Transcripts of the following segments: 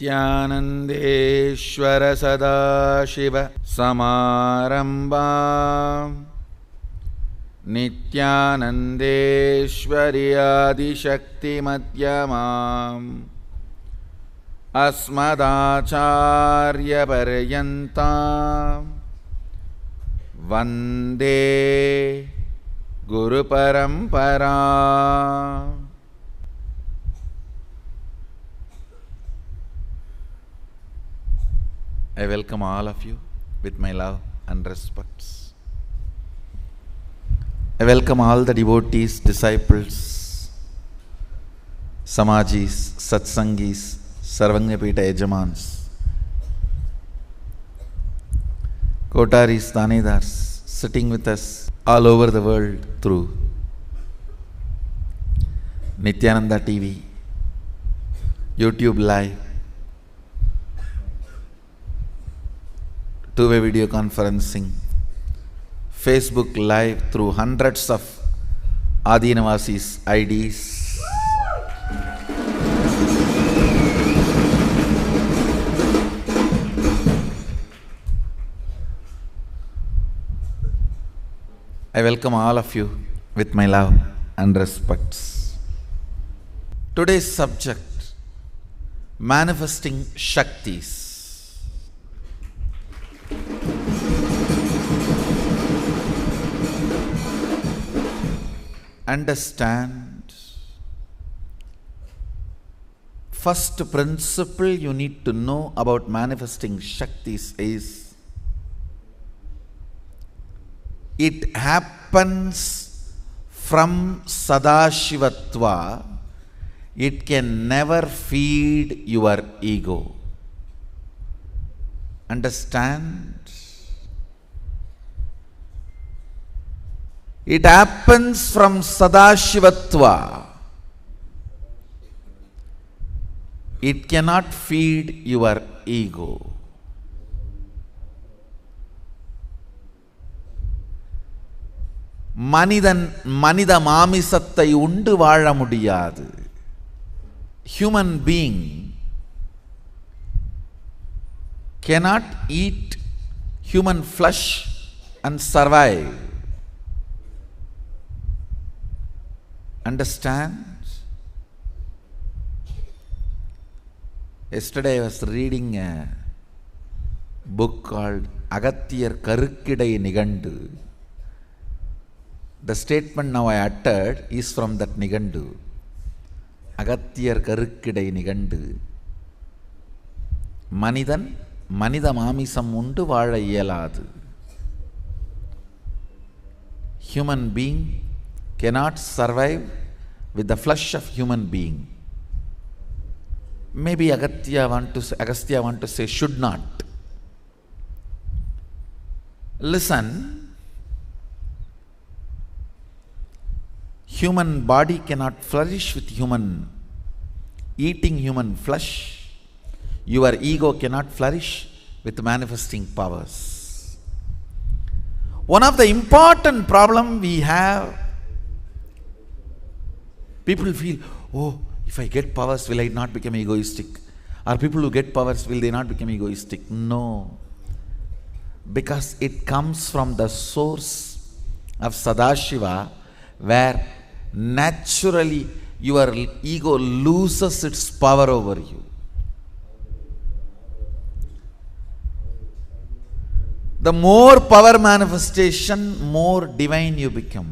नित्यानन्देश्वर सदाशिव समारम्भाम् नित्यानन्देश्वरि आदिशक्तिमध्यमाम् अस्मदाचार्यपर्यन्ताम् वन्दे गुरुपरम्परा। I welcome all of you with my love and respects. I welcome all the devotees, disciples, Samajis, Satsangis, Sarvanyapita Yajamans, Kotaris, Danedars, sitting with us all over the world through Nityananda TV, YouTube Live, two-way video conferencing, Facebook Live through hundreds of Adinavasis IDs. I welcome all of you with my love and respects. Today's subject, manifesting Shaktis. Understand, first principle you need to know about manifesting Shaktis is it happens from Sadashivatva. It can never feed your ego. Understand? It happens from Sadashivatva. It cannot feed your ego. மனித மாமிசத்தை உண்டு வாழ முடியாது. Human being cannot eat human flesh and survive. Understand? Yesterday I was reading a book called Agathiyar Karukkidai Nigandu. The statement now I uttered is from that Nigandu. Agathiyar Karukkidai Nigandu. Manidan Manida Mamisam undu vaழ இயலாது. Human being cannot survive with the flesh of human being. Maybe Agastya want to say should not. Listen, human body cannot flourish with eating human flesh. Your ego cannot flourish with manifesting powers. One of the important problem we have, people feel, oh, if I get powers, will I not become egoistic? Or people who get powers, will they not become egoistic? No. Because it comes from the source of Sadashiva, where naturally your ego loses its power over you. The more power manifestation, more divine you become.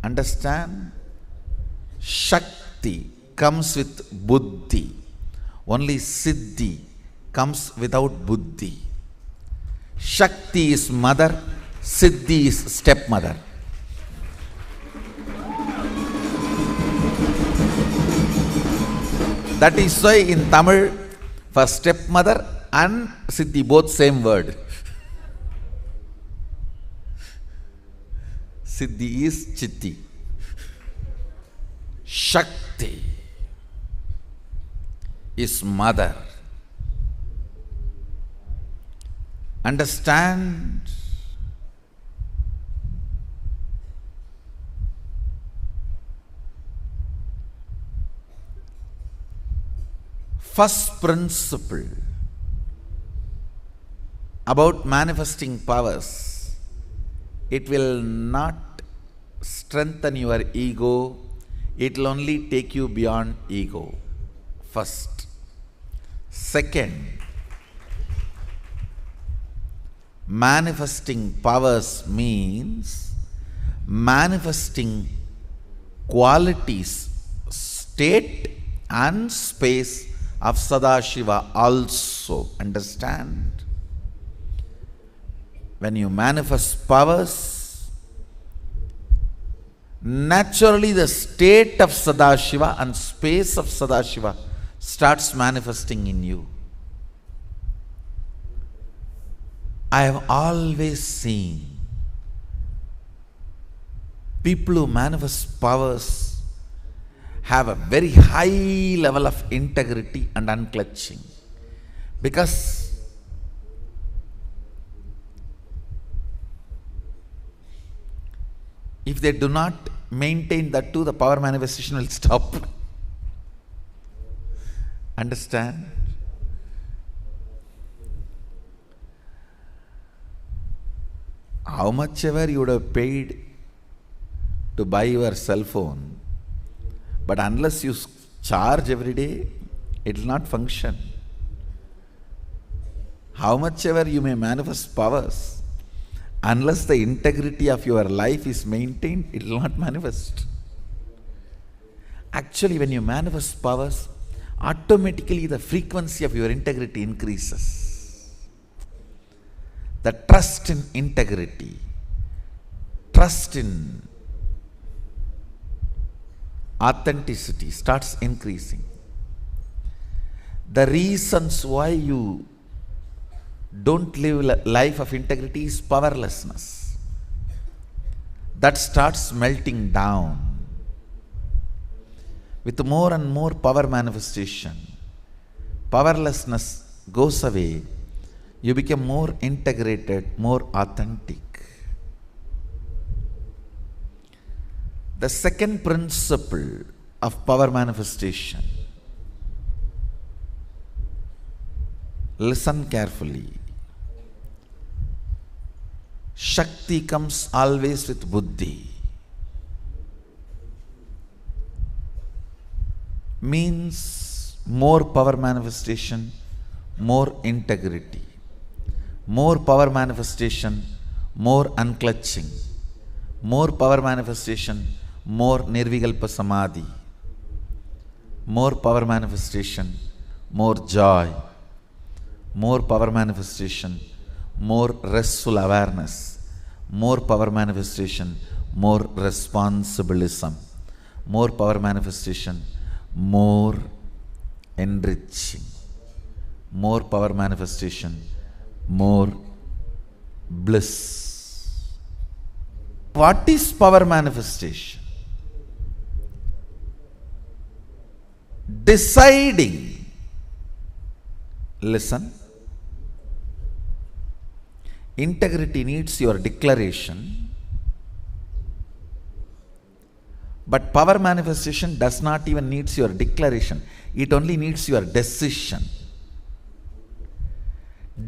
Understand? Shakti comes with buddhi. Only siddhi comes without buddhi. Shakti is mother, siddhi is stepmother. That is why in Tamil, for stepmother and siddhi, both same word. Siddhi is chitti. Shakti is mother. Understand? first principle about manifesting powers, it will not strengthen your ego, it will only take you beyond ego. First. Second, manifesting powers means manifesting qualities, state and space of Sadashiva also. Understand? When you manifest powers, naturally the state of Sadashiva and space of Sadashiva starts manifesting in you. I have always seen people who manifest powers have a very high level of integrity and unclutching, because if they do not maintain that too, the power manifestation will stop. Understand? How much ever you would have paid to buy your cell phone, but unless you charge every day, it will not function. How much ever you may manifest powers, unless the integrity of your life is maintained, it will not manifest. Actually, when you manifest powers, automatically the frequency of your integrity increases. The trust in integrity, trust in authenticity starts increasing. The reasons why you don't live a life of integrity is powerlessness. That starts melting down. With more and more power manifestation, powerlessness goes away. You become more integrated, more authentic. The second principle of power manifestation, listen carefully. Shakti comes always with buddhi. Means more power manifestation, more integrity. More power manifestation, more unclutching. More power manifestation, more nirvikalpa samadhi. More power manifestation, more joy. More power manifestation, more restful awareness. More power manifestation, more responsibilism. More power manifestation, more enriching. More power manifestation, more bliss. What is power manifestation? Deciding. Listen. Integrity needs your declaration, but power manifestation does not even need your declaration. It only needs your decision.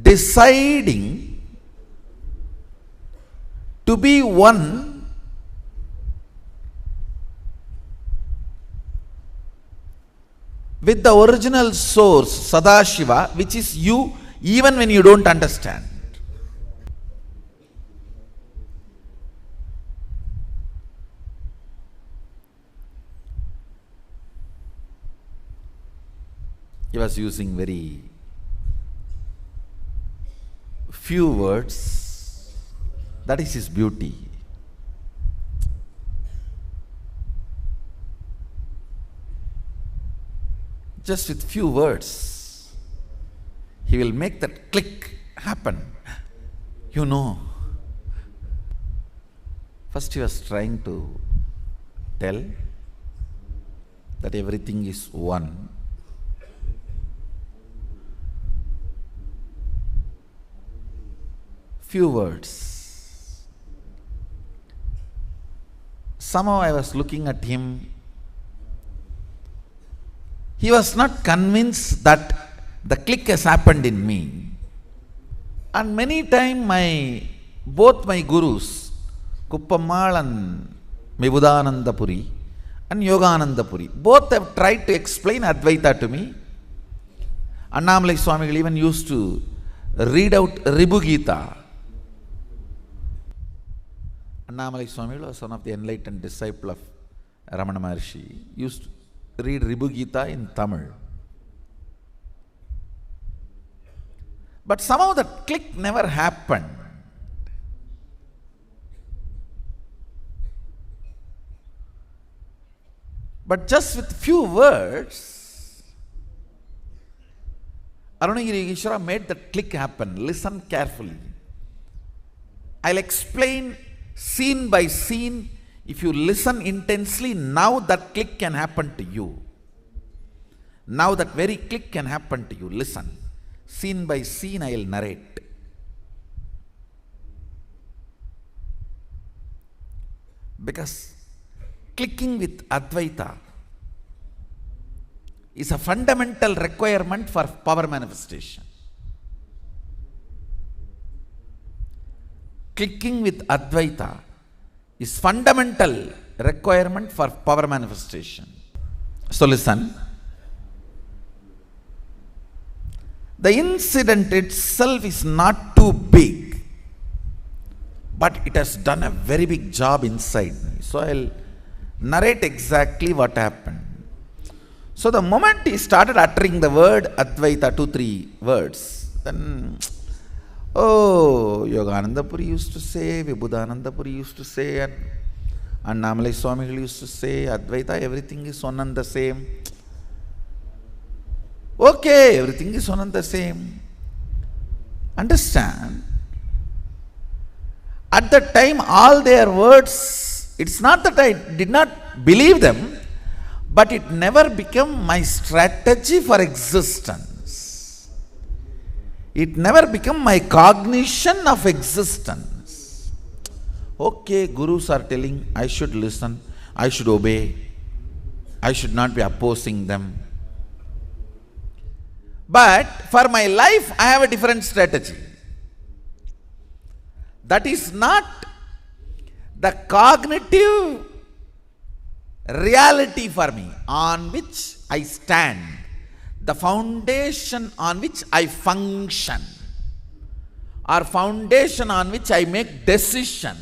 Deciding to be one with the original source, Sadashiva, which is you, even when you don't understand. He was using very few words. That is his beauty. Just with few words, he will make that click happen. You know. First he was trying to tell that everything is one. Few words. Somehow I was looking at him. He was not convinced that the click has happened in me. And many times both my gurus, Kuppammal and Vibhudananda Puri and Yogananda Puri, both have tried to explain Advaita to me. Annamalai Swamigal even used to read out Ribu Gita. Annamalai Swamigal was one of the enlightened disciple of Ramana Maharshi. Used to read Ribu Gita in Tamil. But somehow that click never happened. But just with few words, Arunagiri Yogeshwara made that click happen. Listen carefully. I'll explain scene by scene. If you listen intensely, now that click can happen to you. Now that very click can happen to you. Listen. Scene by scene I'll narrate. Because clicking with Advaita is a fundamental requirement for power manifestation. Clicking with Advaita is fundamental requirement for power manifestation. So listen. The incident itself is not too big, but it has done a very big job inside me. So I'll narrate exactly what happened. So the moment he started uttering the word Advaita, 2-3 words, then, oh, Yogananda Puri used to say, Vibhudananda Puri used to say, and Annamalai Swamigal used to say, Advaita, everything is one and the same. Okay, everything is one and the same. Understand? At that time, all their words, it's not that I did not believe them, but it never became my strategy for existence. It never became my cognition of existence. Okay, gurus are telling I should listen, I should obey, I should not be opposing them. But for my life, I have a different strategy. That is not the cognitive reality for me on which I stand, the foundation on which I function, or foundation on which I make decision.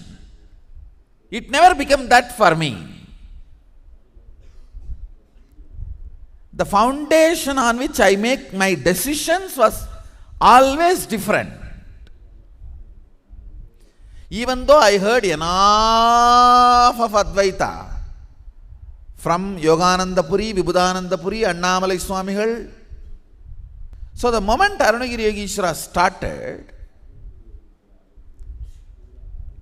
It never became that for me. The foundation on which I make my decisions was always different. Even though I heard enough of Advaita from Yogananda Puri, Vibhudananda Puri, Annamalai Swamigal. So the moment Arunagiri Yogeshwara started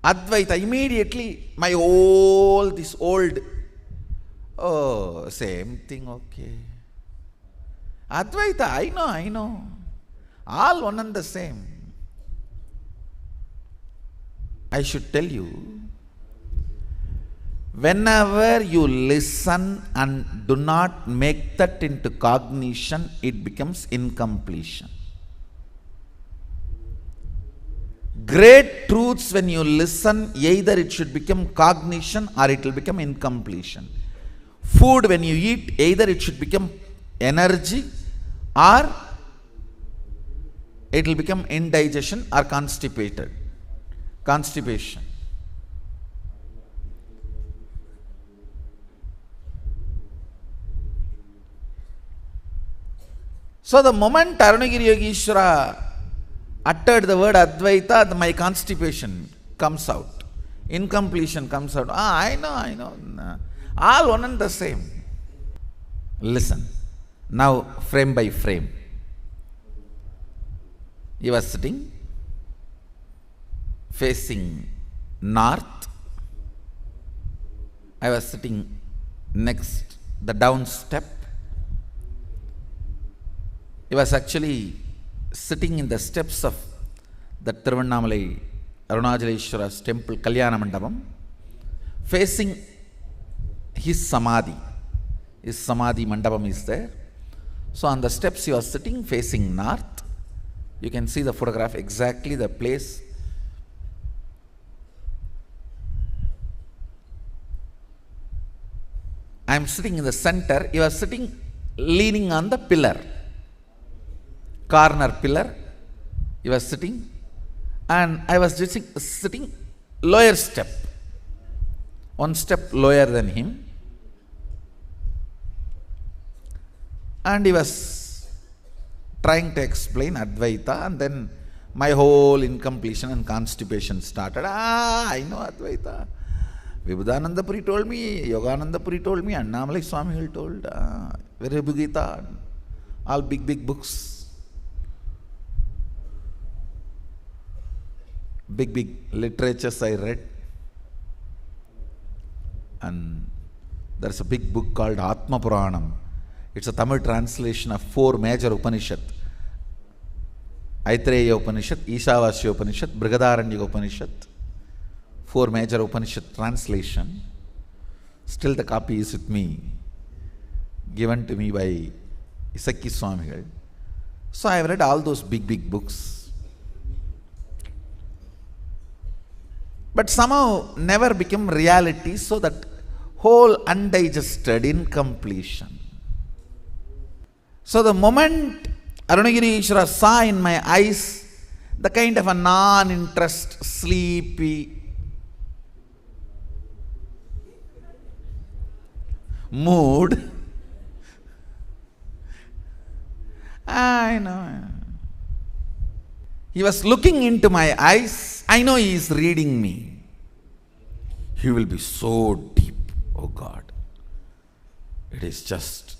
Advaita, immediately my old, oh, same thing, okay. Advaita, I know. All one and the same. I should tell you, whenever you listen and do not make that into cognition, it becomes incompletion. Great truths, when you listen, either it should become cognition or it will become incompletion. Food, when you eat, either it should become energy or it will become indigestion or constipation. So the moment Arunagiri Yogeshwara uttered the word Advaita, my constipation comes out. Incompletion comes out. I know. All one and the same. Listen. Now, frame by frame. He was sitting facing north. I was sitting next, the down step. He was actually sitting in the steps of the Tiruvannamalai Arunachaleshwara's temple, Kalyana Mandapam, facing his Samadhi. His Samadhi Mandapam is there. So on the steps he was sitting facing north. You can see the photograph, exactly the place. I am sitting in the center. He was sitting leaning on the pillar, corner pillar. He was sitting, and I was just sitting lower step, one step lower than him. And he was trying to explain Advaita, and then my whole incompletion and constipation started. I know Advaita. Vibhudananda Puri told me, Yogananda Puri told me, Annamalai Swamigal told, Virabhugita, all big books. Big literatures I read. And there's a big book called Atma Puranam. It's a Tamil translation of 4 major Upanishad. Aitareya Upanishad, Ishavasya Upanishad, Brihadaranyaka Upanishad. 4 major Upanishad translation. Still the copy is with me, given to me by Isakki Swamigal. So I have read all those big books. But somehow never became reality, so that whole undigested incompletion. So the moment Arunagiri Ishvara saw in my eyes the kind of a non-interest, sleepy mood, I know. He was looking into my eyes. I know he is reading me. He will be so deep. Oh God. It is just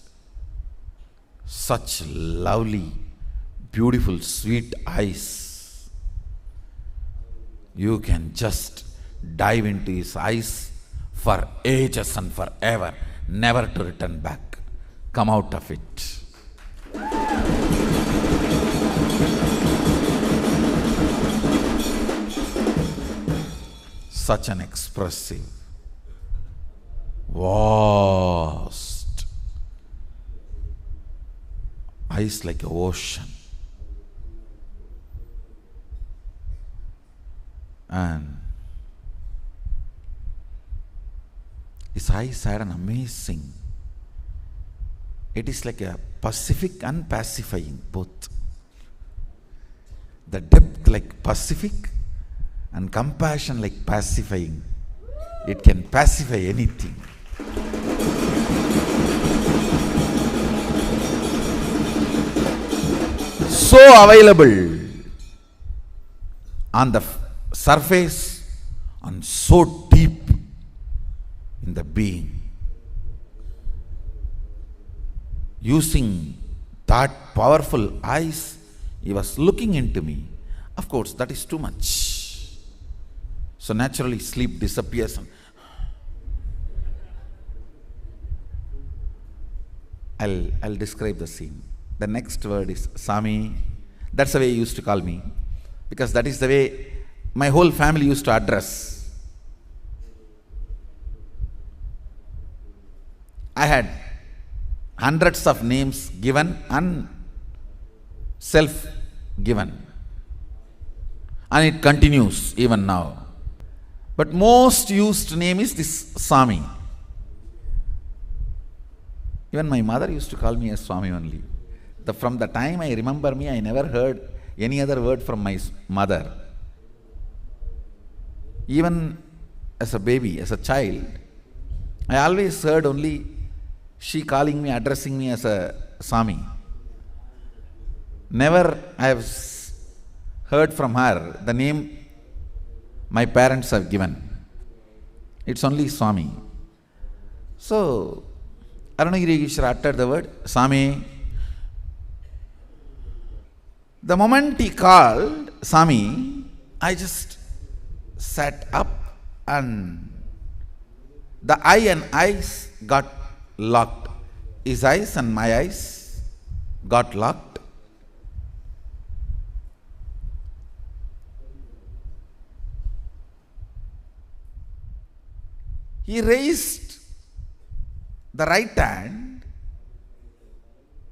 such lovely, beautiful, sweet eyes. You can just dive into his eyes for ages and forever, never to return back. Come out of it. Such an expressive, vast eyes like an ocean. And his eyes had an amazing, it is like a Pacific and pacifying both. The depth like Pacific and compassion like pacifying. It can pacify anything. So available on the surface and so deep in the being. Using that powerful eyes, he was looking into me. Of course, that is too much. So naturally sleep disappears. I'll describe the scene. The next word is Sami. That's the way he used to call me, because that is the way my whole family used to address. I had hundreds of names given and self-given. And it continues even now. But most used name is this Swami. Even my mother used to call me as Swami only. From the time I remember me, I never heard any other word from my mother. Even as a baby, as a child, I always heard only she calling me, addressing me as a Swami. Never I have heard from her the name my parents have given. It's only Swami. So, Arunagiri Ishvara uttered the word Swami. The moment he called Swami, I just sat up and the eye and eyes got locked. His eyes and my eyes got locked. He raised the right hand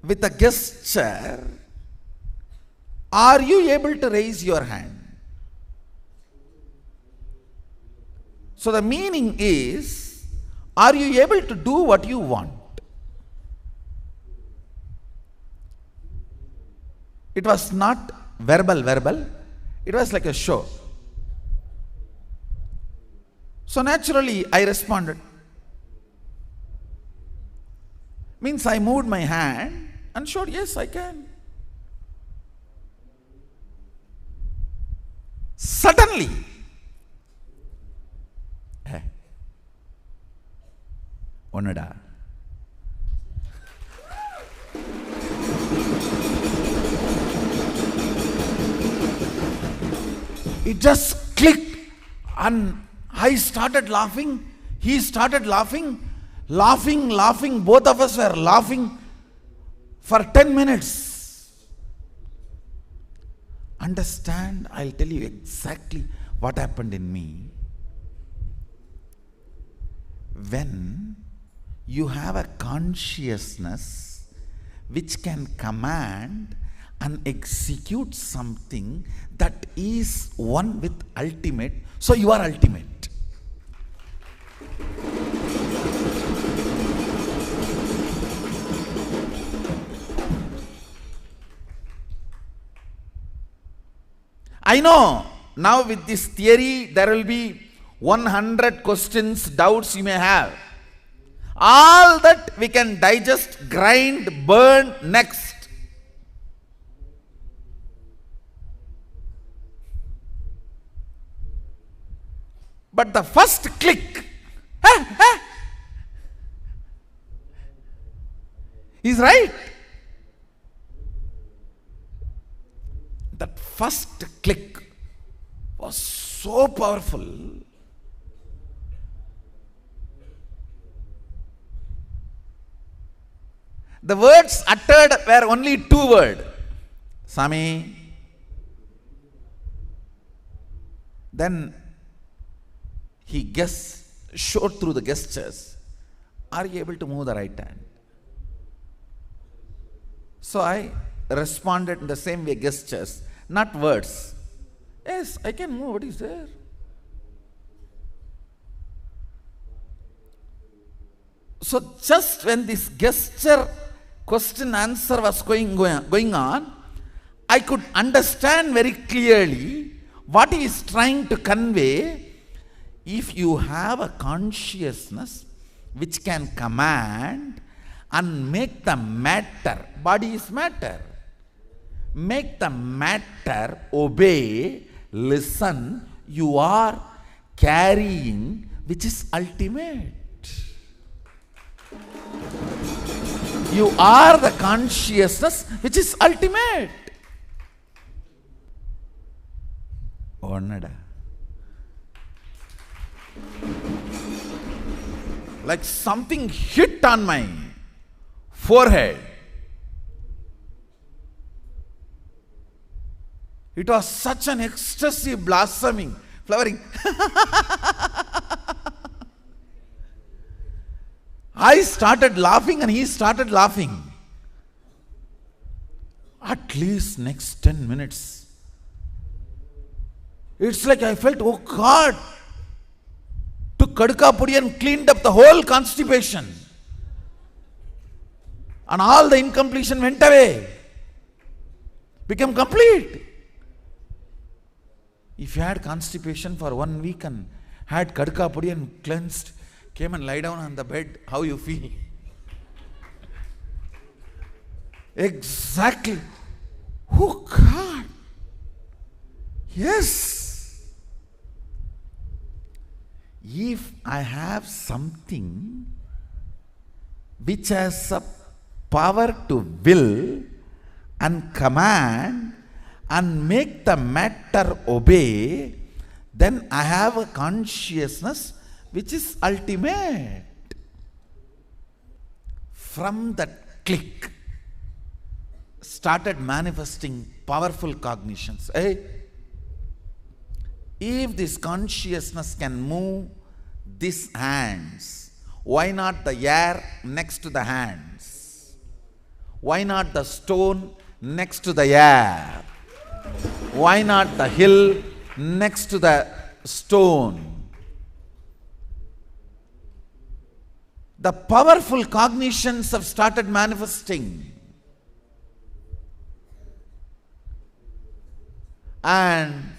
with a gesture, are you able to raise your hand? So the meaning is, are you able to do what you want? It was not verbal, it was like a show. So naturally I responded. Means I moved my hand and showed, yes, I can. Suddenly, Onada. It just clicked and I started laughing. He started laughing. Laughing. Both of us were laughing for 10 minutes. Understand? I'll tell you exactly what happened in me. When you have a consciousness which can command and execute something that is one with ultimate, so you are ultimate. I know now with this theory there will be 100 questions, doubts you may have. All that we can digest, grind, burn next. But the first click is right. That first click was so powerful. The words uttered were only 2 words. Swami. Then he showed through the gestures, are you able to move the right hand? So I responded in the same way, gestures, not words. Yes, I can move. What is there? So just when this gesture question answer was going on, I could understand very clearly what he is trying to convey. If you have a consciousness which can command and make the matter, body is matter, make the matter obey, listen, you are carrying, which is ultimate. You are the consciousness which is ultimate. Onada. Like something hit on my forehead. It was such an ecstasy, blossoming, flowering. I started laughing and he started laughing. At least next 10 minutes. It's like I felt, oh God, took Kadka Pudi and cleaned up the whole constipation. And all the incompletion went away. Became complete. If you had constipation for 1 week and had Kadka Pudi and cleansed, came and lie down on the bed, how you feel? Exactly. Oh God. Yes. If I have something which has a power to will and command and make the matter obey, then I have a consciousness which is ultimate. From that click started manifesting powerful cognitions. If this consciousness can move these hands, why not the air next to the hands? Why not the stone next to the air? Why not the hill next to the stone? The powerful cognitions have started manifesting. And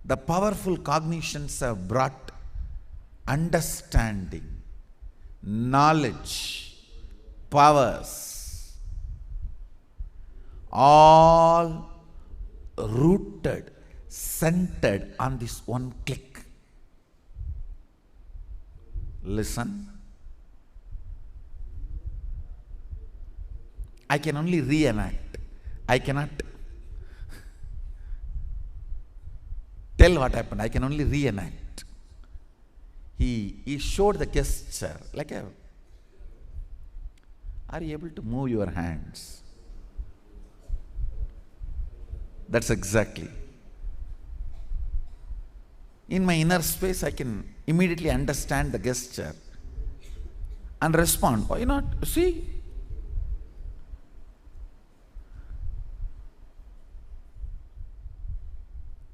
the powerful cognitions have brought understanding, knowledge, powers, all rooted, centered on this one click. Listen. I can only reenact. I cannot tell what happened. I can only reenact. He showed the gesture like a. Are you able to move your hands? That's exactly. In my inner space, I can immediately understand the gesture and respond. Why not? See?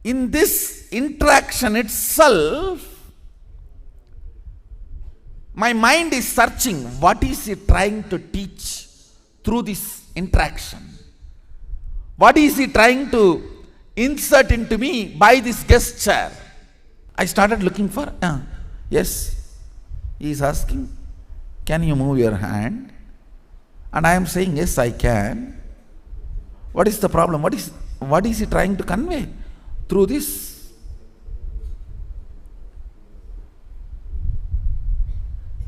In this interaction itself, my mind is searching what is he trying to teach through this interaction. What is he trying to insert into me by this gesture? I started looking for, yes, he is asking, can you move your hand? And I am saying, yes, I can. What is the problem? What is he trying to convey through this?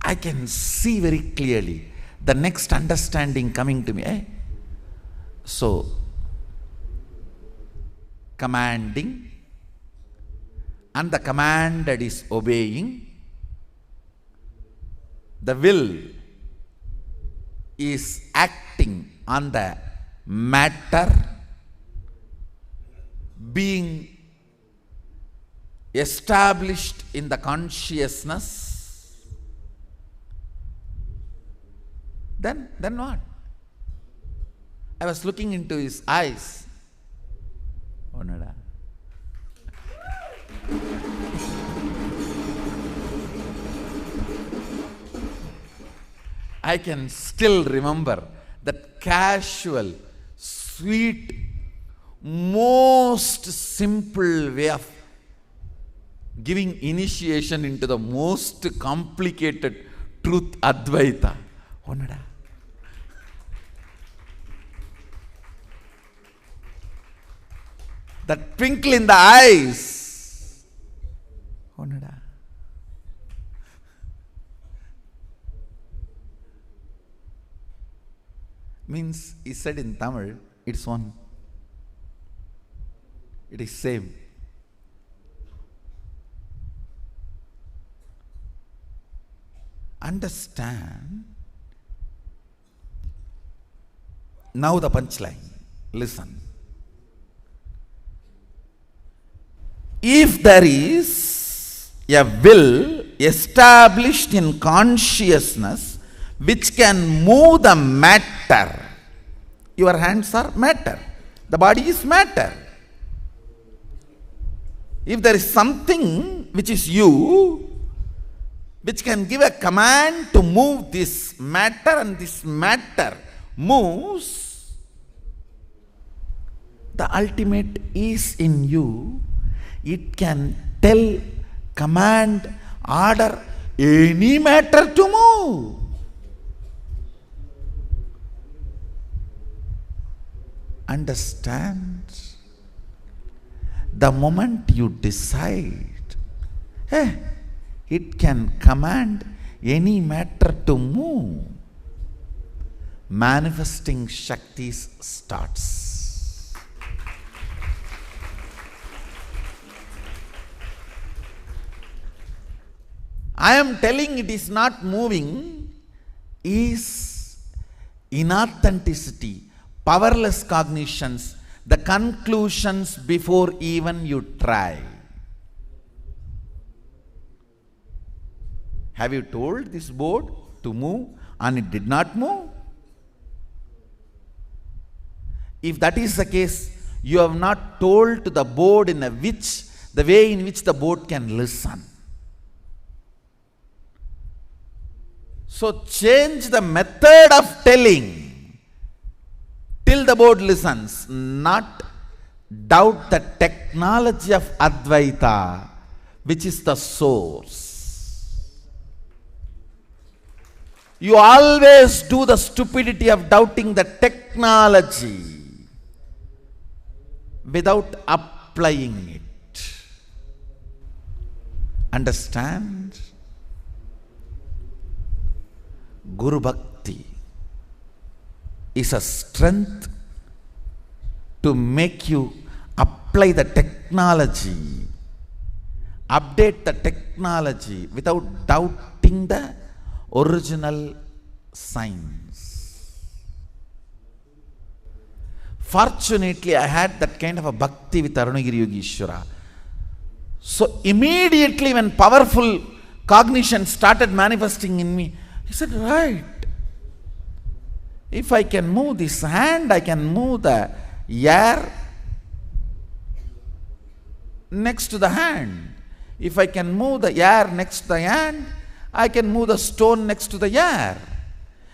I can see very clearly the next understanding coming to me. So, commanding, and the commanded is obeying. The will is acting on the matter, being established in the consciousness. Then what? I was looking into his eyes. Oh, nada. I can still remember that casual, sweet, most simple way of giving initiation into the most complicated truth, Advaita. Oh, nada. That twinkle in the eyes. Oh, nada. Means, he said in Tamil, it's one. It is same. Understand. Now the punchline. Listen. If there is a will established in consciousness which can move the matter, your hands are matter, the body is matter. If there is something which is you, which can give a command to move this matter, and this matter moves, the ultimate is in you. It can tell, command, order any matter to move. Understand? The moment you decide, it can command any matter to move, manifesting Shaktis starts. I am telling it is not moving is inauthenticity, powerless cognitions, the conclusions before even you try. Have you told this board to move and it did not move? If that is the case, you have not told to the board the way in which the board can listen. So change the method of telling till the board listens, not doubt the technology of Advaita, which is the source. You always do the stupidity of doubting the technology without applying it. Understand? Guru Bhakti is a strength to make you apply the technology, update the technology without doubting the original science. Fortunately, I had that kind of a bhakti with Arunagiri Yogeshwara. So immediately when powerful cognition started manifesting in me, he said, right, if I can move this hand, I can move the air next to the hand. If I can move the air next to the hand, I can move the stone next to the air.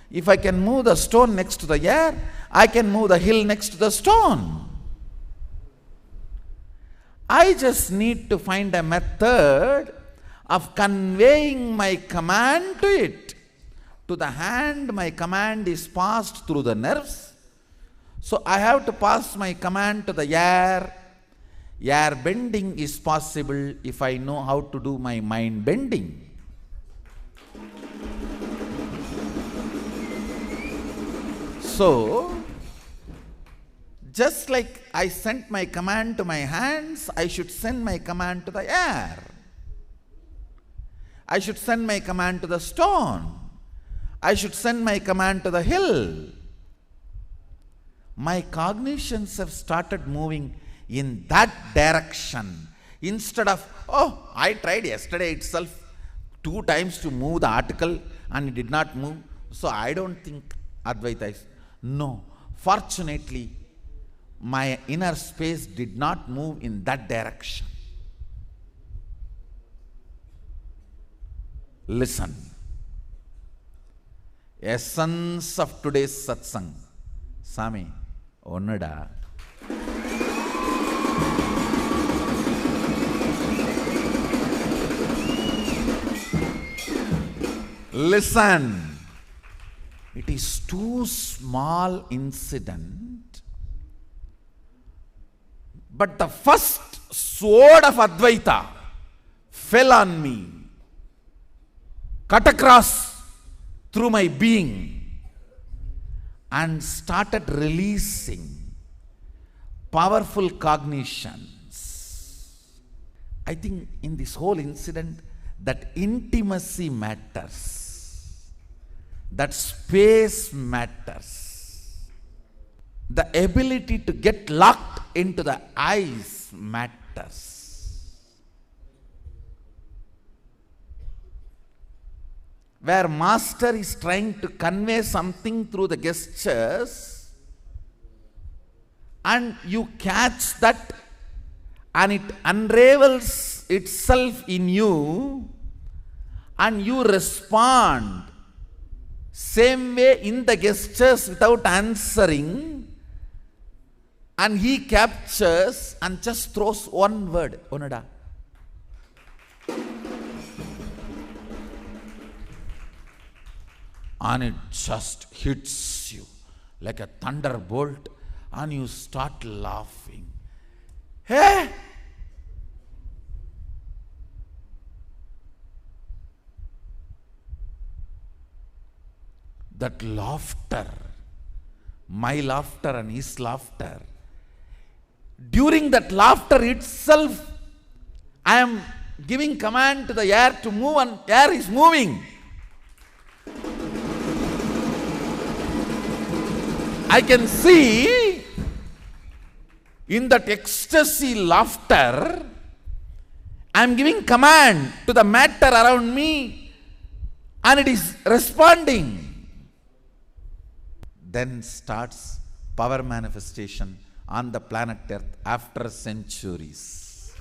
If I can move the stone next to the air, I can move the hill next to the stone. I just need to find a method of conveying my command to it. To the hand, my command is passed through the nerves. So I have to pass my command to the air. Air bending is possible if I know how to do my mind bending. So, just like I sent my command to my hands, I should send my command to the air. I should send my command to the stone. I should send my command to the hill. My cognitions have started moving in that direction. Instead of, oh, I tried yesterday itself 2 times to move the article and it did not move, so I don't think Advaita is. No, fortunately, my inner space did not move in that direction. Listen. Essence of today's satsang. Sami, onnada. Listen. It is too small incident, but the first sword of Advaita fell on me, cut across through my being, and started releasing powerful cognitions. I think in this whole incident, that intimacy matters. That space matters. The ability to get locked into the eyes matters. Where master is trying to convey something through the gestures and you catch that and it unravels itself in you and you respond same way in the gestures without answering, and he captures and just throws one word, Onada. And it just hits you like a thunderbolt and you start laughing. Hey! That laughter, my laughter and his laughter, during that laughter itself, I am giving command to the air to move and air is moving. I can see in that ecstasy laughter, I am giving command to the matter around me and it is responding. Then starts power manifestation on the planet Earth after centuries.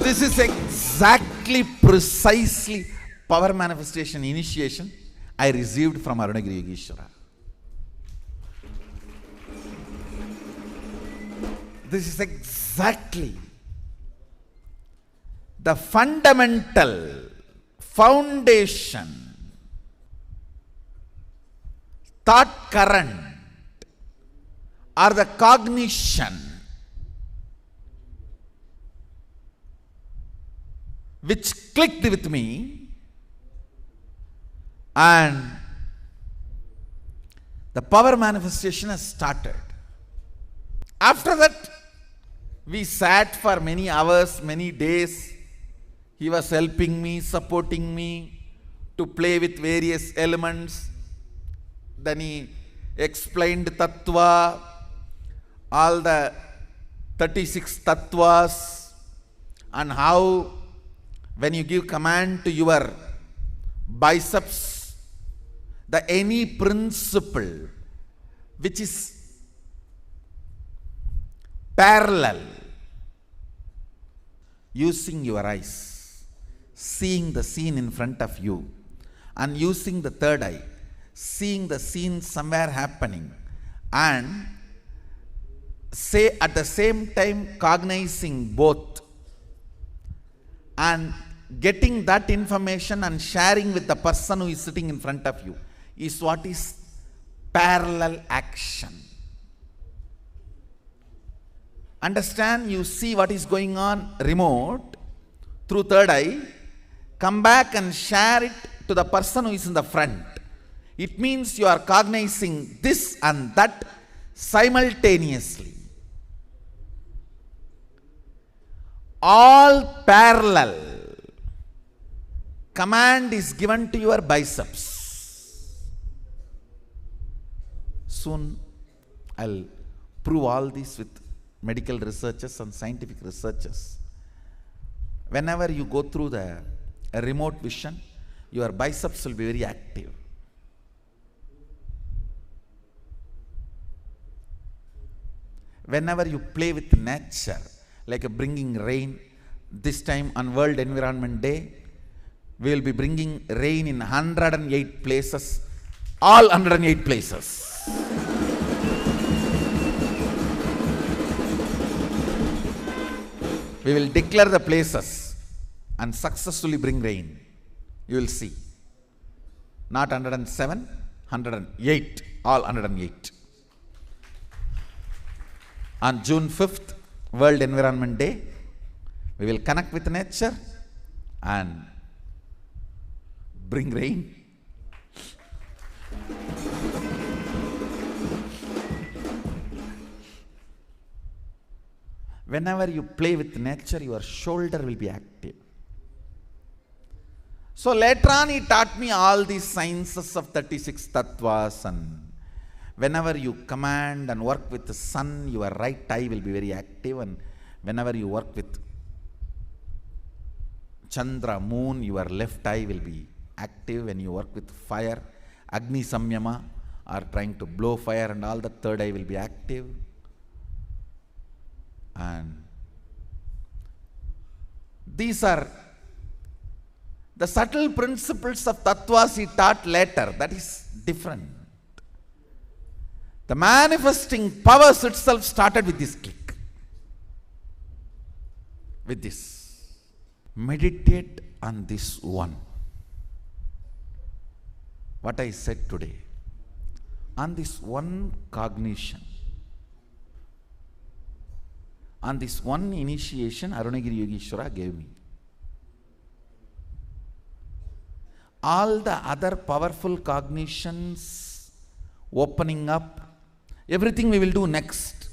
This is exactly, precisely power manifestation initiation I received from Arunagiri Yogeshwara. This is exactly the fundamental foundation, thought current, or the cognition which clicked with me, and the power manifestation has started. After that, we sat for many hours, many days. He was helping me, supporting me to play with various elements. Then he explained Tattva, all the 36 Tattvas, and how when you give command to your biceps, any principle which is parallel, using your eyes, seeing the scene in front of you, and using the third eye, seeing the scene somewhere happening, and say at the same time cognizing both, and getting that information and sharing with the person who is sitting in front of you, is what is parallel action. Understand? You see what is going on remote through third eye, come back and share it to the person who is in the front. It means you are cognizing this and that simultaneously. All parallel. Command is given to your biceps. Soon I'll prove all this with medical researchers and scientific researchers. Whenever you go through the remote vision, your biceps will be very active. Whenever you play with nature, like bringing rain, this time on World Environment Day, we will be bringing rain in 108 places, all 108 places. We will declare the places and successfully bring rain. You will see. Not 107, 108, all 108. On June 5th, World Environment Day, we will connect with nature and bring rain. Whenever you play with nature, your shoulder will be active. So later on, he taught me all these sciences of 36 tattvas, and whenever you command and work with the sun, your right eye will be very active, and whenever you work with Chandra, moon, your left eye will be active. When you work with fire, Agni Samyama, or trying to blow fire and all, the third eye will be active. And these are the subtle principles of tattvas he taught later. That is different. The manifesting powers itself started with this click. With this. Meditate on this one. What I said today. On this one cognition. On this one initiation Arunagiri Yogeshwara gave me. All the other powerful cognitions opening up, everything we will do next.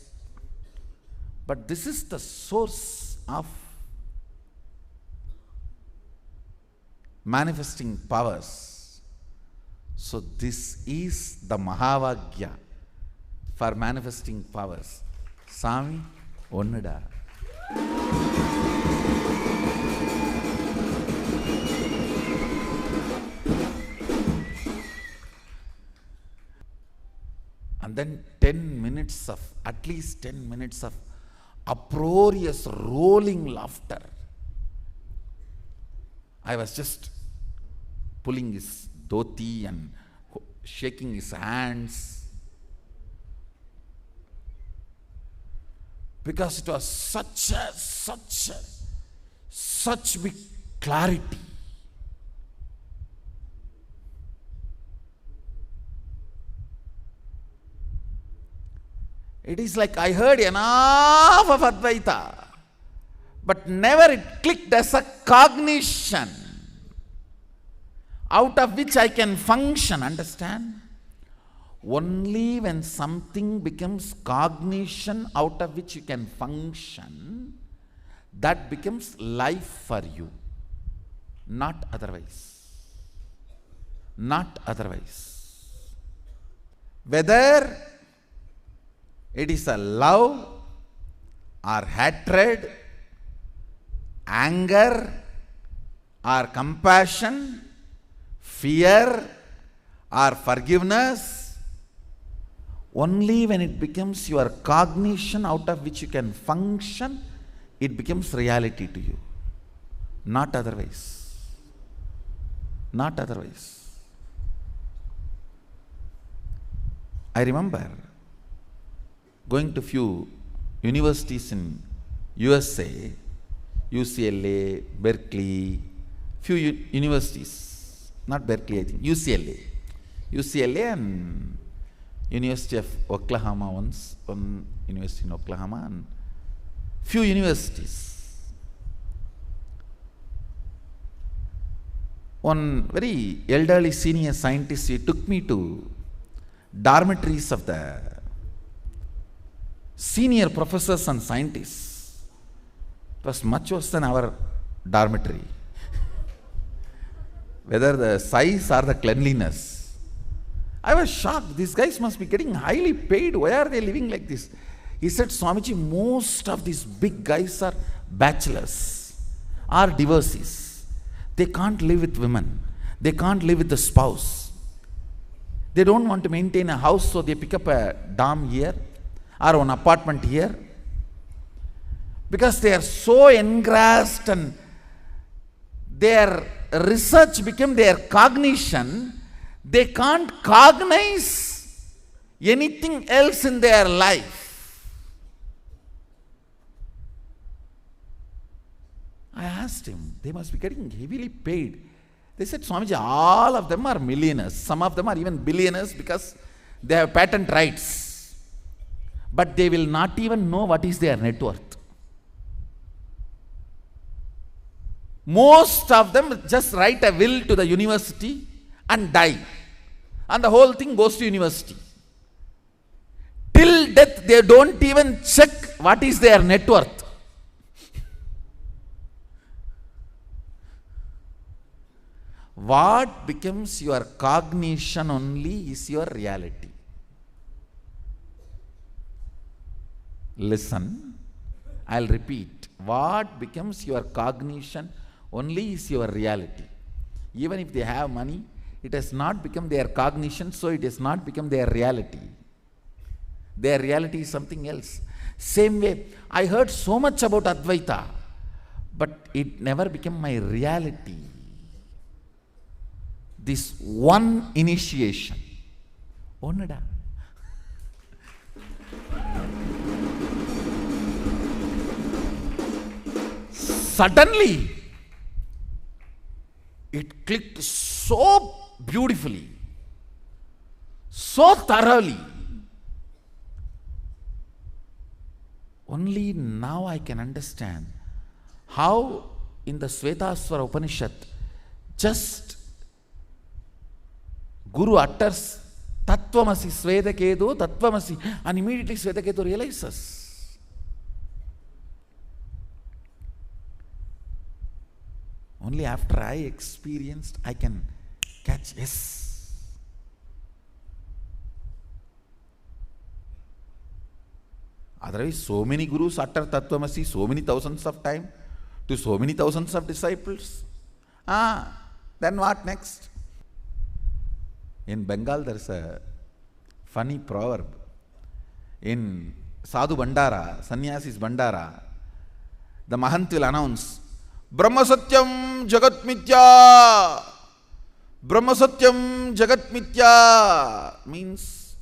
But this is the source of manifesting powers. So this is the Mahavagya for manifesting powers. Sami, onnuda. And then 10 minutes of, at least 10 minutes of uproarious rolling laughter. I was just pulling his dhoti and shaking his hands, because it was such big clarity. It is like I heard enough of Advaita, but never it clicked as a cognition out of which I can function, understand? Only when something becomes cognition out of which you can function, that becomes life for you, not otherwise. Not otherwise. Whether it is a love or hatred, anger or compassion, fear or forgiveness, only when it becomes your cognition out of which you can function, it becomes reality to you. Not otherwise. Not otherwise. I remember going to few universities in USA, UCLA, Berkeley, few universities, not Berkeley, I think, UCLA and University of Oklahoma once, one university in Oklahoma, and few universities. One very elderly senior scientist, he took me to dormitories of the senior professors and scientists. It was much worse than our dormitory. Whether the size or the cleanliness. I was shocked. These guys must be getting highly paid. Why are they living like this? He said, Swamiji, most of these big guys are bachelors, are divorcees. They can't live with women. They can't live with the spouse. They don't want to maintain a house, so they pick up a dorm here or an apartment here. Because they are so engrossed and their research became their cognition, they can't cognize anything else in their life. I asked him, they must be getting heavily paid. They said, Swamiji, all of them are millionaires. Some of them are even billionaires because they have patent rights. But they will not even know what is their net worth. Most of them just write a will to the university and die. And the whole thing goes to university. Till death, they don't even check what is their net worth. What becomes your cognition only is your reality. Listen, I'll repeat. What becomes your cognition only is your reality. Even if they have money, it has not become their cognition, so it has not become their reality. Their reality is something else. Same way, I heard so much about Advaita, but it never became my reality. This one initiation. Onada. Suddenly, it clicked so beautifully, so thoroughly. Only now I can understand how in the Svetaswara Upanishad, just Guru utters Tattvamasi Svetaketu, Tattvamasi, and immediately Svetaketu realizes. Only after I experienced, I can catch, yes, Otherwise, so many gurus utter Tattvamasi so many thousands of times to so many thousands of disciples. Then what next? In Bengal, there is a funny proverb. In Sadhu Bandara, Sannyasis Bandara, the Mahant will announce, Brahma Satyam Jagat Mithya. Brahma Satyam Jagat Mithya means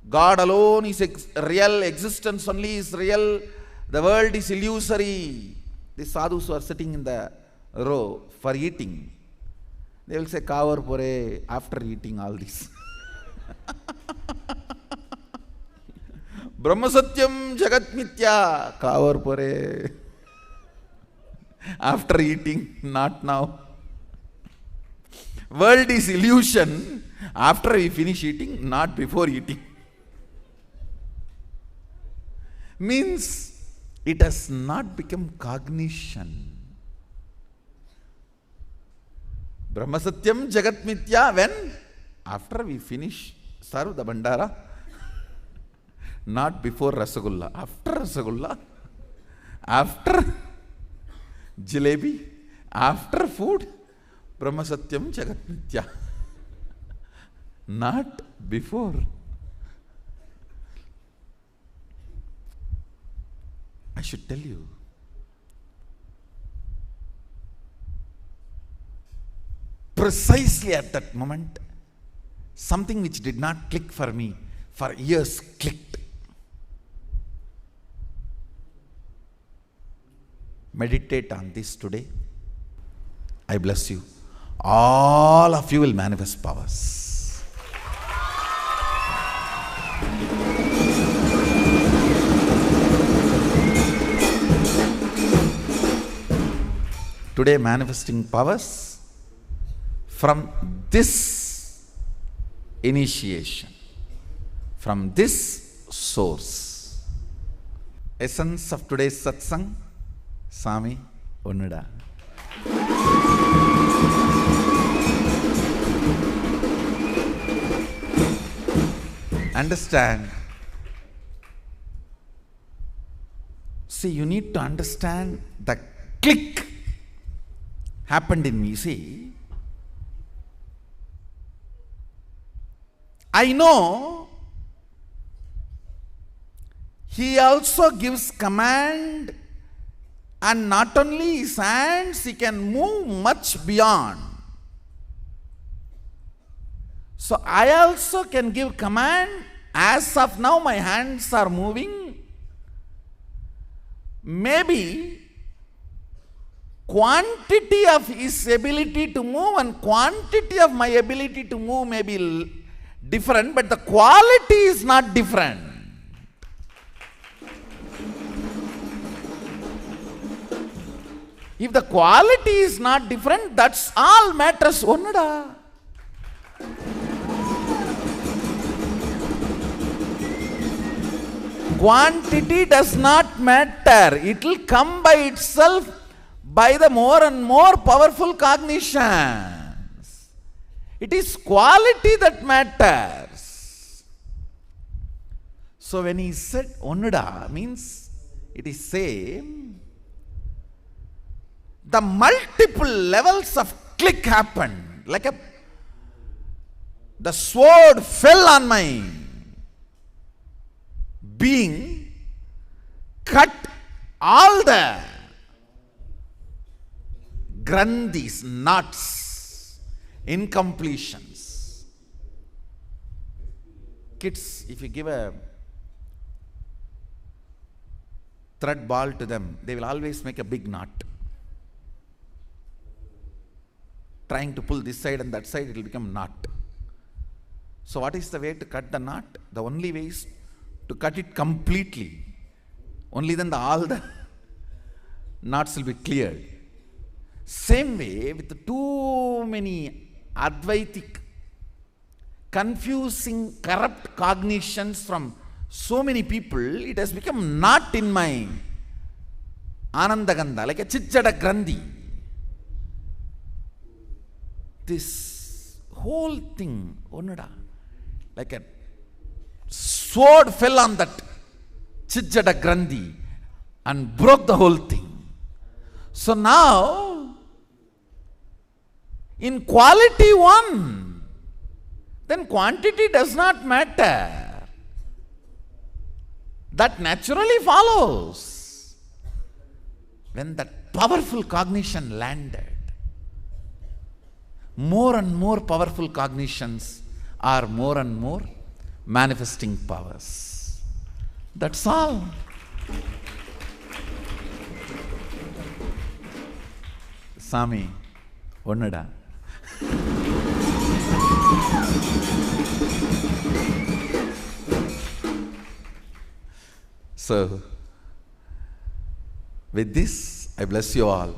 God alone is real, existence only is real, the world is illusory. The sadhus who are sitting in the row for eating, they will say, Kavar Pore, after eating all this. Brahma Satyam Jagat Mithya, Kavar Pore. After eating, not now. World is illusion after we finish eating, not before eating. Means it has not become cognition. Brahma Satyam Jagat Mithya, when? After we finish serve the Bandara, not before Rasagulla. After Rasagulla, after Jalebi, after food, Brahma Satyam Jagat Mithya. Not before. I should tell you, precisely at that moment, something which did not click for me for years clicked. Meditate on this today. I bless you. All of you will manifest powers. Today manifesting powers from this initiation, from this source. Essence of today's satsang, Sami Onnuda. Understand. See, you need to understand the click happened in me. See, I know he also gives command, and not only his hands, he can move much beyond. So I also can give command. As of now my hands are moving. Maybe quantity of his ability to move and quantity of my ability to move may be different, but the quality is not different. If the quality is not different, that's all matters. Onnuda. Quantity does not matter. It will come by itself by the more and more powerful cognitions. It is quality that matters. So when he said Onnuda, means it is same. The multiple levels of click happened. Like the sword fell on my being, cut all the grandhis, knots, incompletions. Kids, if you give a thread ball to them, they will always make a big knot. Trying to pull this side and that side, it will become knot. So what is the way to cut the knot? The only way is to cut it completely. Only then all the knots will be cleared. Same way with too many Advaitic, confusing, corrupt cognitions from so many people, it has become knot in my Anandagandha, like a Chitjada Grandhi. This whole thing, Onnuda, like a sword fell on that Chijjada Grandhi, and broke the whole thing. So now, in quality one, then quantity does not matter. That naturally follows. When that powerful cognition landed, more and more powerful cognitions are more and more manifesting powers. That's all. Sami, onnada. So, with this, I bless you all.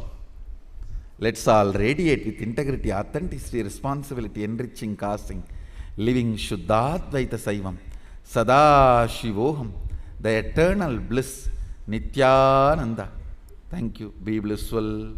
Let's all radiate with integrity, authenticity, responsibility, enriching, causing, living Shuddhadvaita Saivam, Sada Shivoham, the eternal bliss, Nityananda. Thank you. Be blissful.